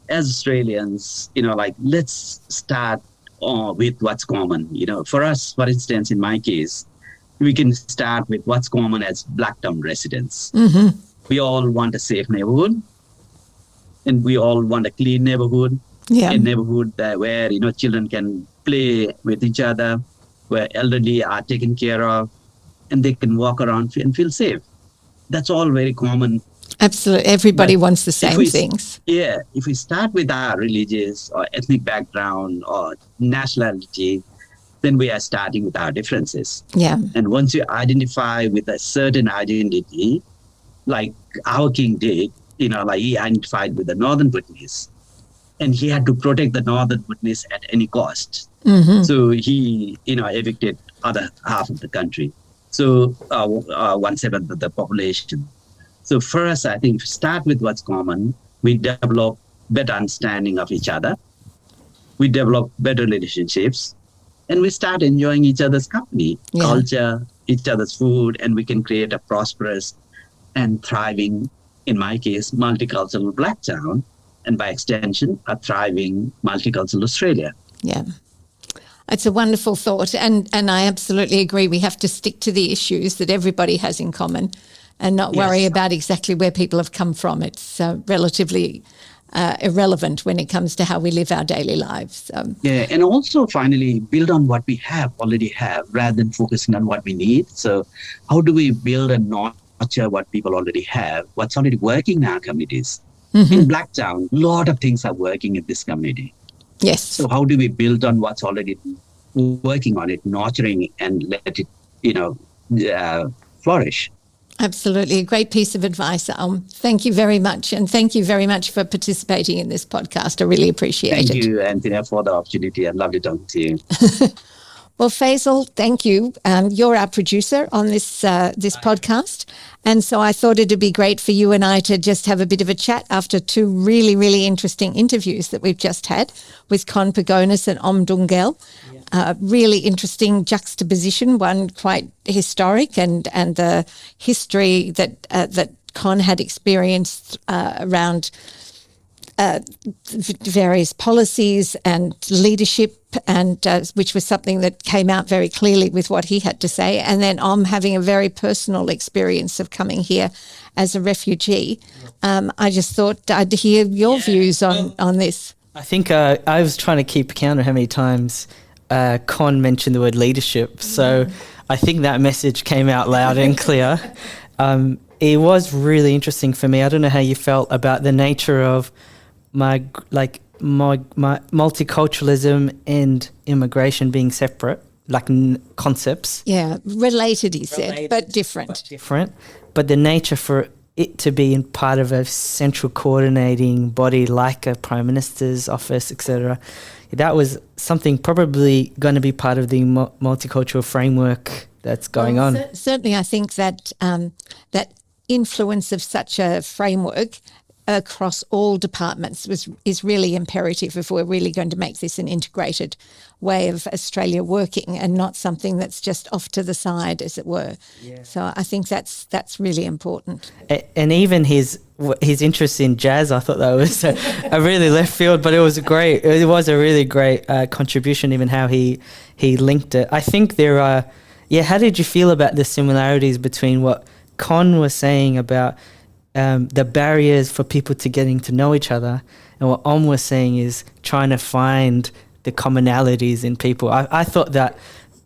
C: as Australians, like let's start with what's common. For us, for instance, in my case, we can start with what's common as Blacktown residents.
A: Mm-hmm.
C: We all want a safe neighborhood, and we all want a clean neighborhood.
A: Yeah.
C: A neighborhood where children can play with each other, where elderly are taken care of, and they can walk around and feel safe. That's all very common.
A: Absolutely. Everybody wants the same things.
C: Yeah. If we start with our religious or ethnic background or nationality, then we are starting with our differences.
A: Yeah.
C: And once you identify with a certain identity, like our king did, like he identified with the Northern Britnese, and he had to protect the Northern Britnese at any cost.
A: Mm-hmm.
C: So he, evicted other half of the country. So 1/7 of the population. So first, I think start with what's common. We develop better understanding of each other. We develop better relationships, and we start enjoying each other's company, culture, each other's food, and we can create a prosperous and thriving, in my case, multicultural Black town, and by extension, a thriving multicultural Australia.
A: Yeah. It's a wonderful thought. And I absolutely agree. We have to stick to the issues that everybody has in common and not worry about exactly where people have come from. It's relatively irrelevant when it comes to how we live our daily lives.
C: Yeah, and also finally build on what we already have rather than focusing on what we need. So how do we build and nurture what people already have, what's already working in our communities? Mm-hmm. In Blacktown, a lot of things are working in this community.
A: Yes.
C: So how do we build on what's already working on it, nurturing it, and let it, flourish?
A: Absolutely. A great piece of advice. Thank you very much. And thank you very much for participating in this podcast. I really appreciate it.
C: Thank you, Anthony, for the opportunity. I'd love to talk to you.
A: Well, Faisal, thank you. You're our producer on this podcast. And so I thought it'd be great for you and I to just have a bit of a chat after two really, really interesting interviews that we've just had with Con Pagonis and Om Dungel. Really interesting juxtaposition, one quite historic and the history that Con had experienced around various policies and leadership, and which was something that came out very clearly with what he had to say. And then having a very personal experience of coming here as a refugee. I just thought I'd hear your views on this.
D: I think I was trying to keep count of how many times Con mentioned the word leadership. So I think that message came out loud and clear. It was really interesting for me. I don't know how you felt about the nature of my multiculturalism and immigration being separate, like concepts.
A: Yeah, related, he said, but different.
D: But the nature for it to be in part of a central coordinating body like a Prime Minister's office, etc., that was something probably going to be part of the multicultural framework that's going on.
A: Certainly, I think that that influence of such a framework across all departments is really imperative if we're really going to make this an integrated way of Australia working and not something that's just off to the side, as it were. Yeah. So I think that's really important.
D: And even his interest in jazz, I thought that was a really left field, but it was a really great contribution, even how he linked it. I think there are, how did you feel about the similarities between what Con was saying about the barriers for people to getting to know each other, and what Om was saying is trying to find the commonalities in people? I thought that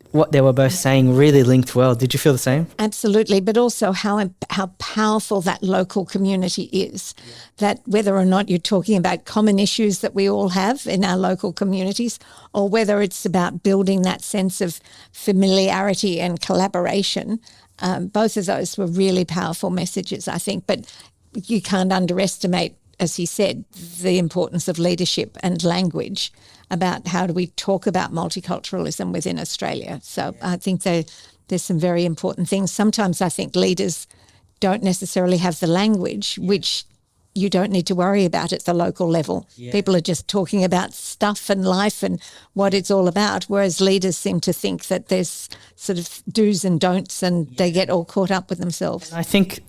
D: what they were both saying really linked well. Did you feel the same?
A: Absolutely, but also how powerful that local community is. Yeah. That whether or not you're talking about common issues that we all have in our local communities, or whether it's about building that sense of familiarity and collaboration, both of those were really powerful messages, I think. But you can't underestimate as he said, the importance of leadership and language about how do we talk about multiculturalism within Australia. So I think there's some very important things. Sometimes I think leaders don't necessarily have the language, which you don't need to worry about at the local level. Yeah. People are just talking about stuff and life and what it's all about, whereas leaders seem to think that there's sort of do's and don'ts, and they get all caught up with themselves.
D: And I think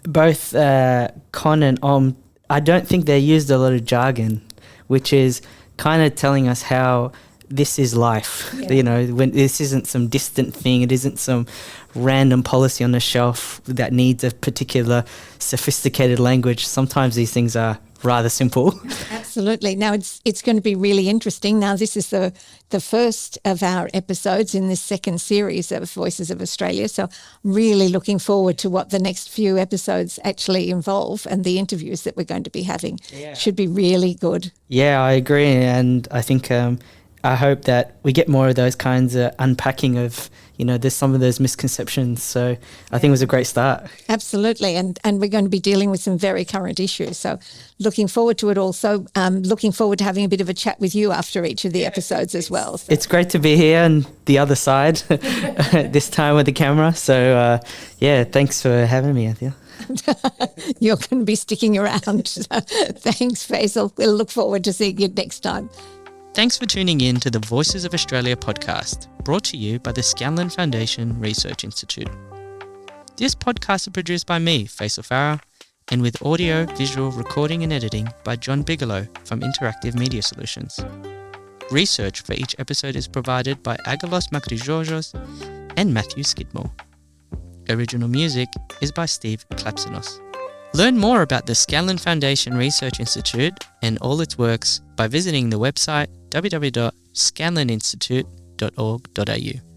D: both Con and I don't think they used a lot of jargon, which is kind of telling us how this is life. Yeah. You know, when this isn't some distant thing, it isn't some random policy on the shelf that needs a particular sophisticated language. Sometimes these things are rather simple.
A: Absolutely. Now it's going to be really interesting. Now this is the first of our episodes in this second series of Voices of Australia. So I'm really looking forward to what the next few episodes actually involve, and the interviews that we're going to be having should be really good.
D: Yeah, I agree. And I think I hope that we get more of those kinds of unpacking of, you know, there's some of those misconceptions. So I think it was a great start.
A: Absolutely. And we're going to be dealing with some very current issues. So looking forward to it also. Looking forward to having a bit of a chat with you after each of the episodes as well. So.
D: It's great to be here on the other side, this time with the camera. So, thanks for having me, Anthea.
A: You're going to be sticking around. Thanks, Faisal. We'll look forward to seeing you next time.
E: Thanks for tuning in to the Voices of Australia podcast, brought to you by the Scanlon Foundation Research Institute. This podcast is produced by me, Faisal Farah, and with audio, visual, recording and editing by John Bigelow from Interactive Media Solutions. Research for each episode is provided by Agalos Makrijojos and Matthew Skidmore. Original music is by Steve Klapsinos. Learn more about the Scanlon Foundation Research Institute and all its works by visiting the website www.scanloninstitute.org.au.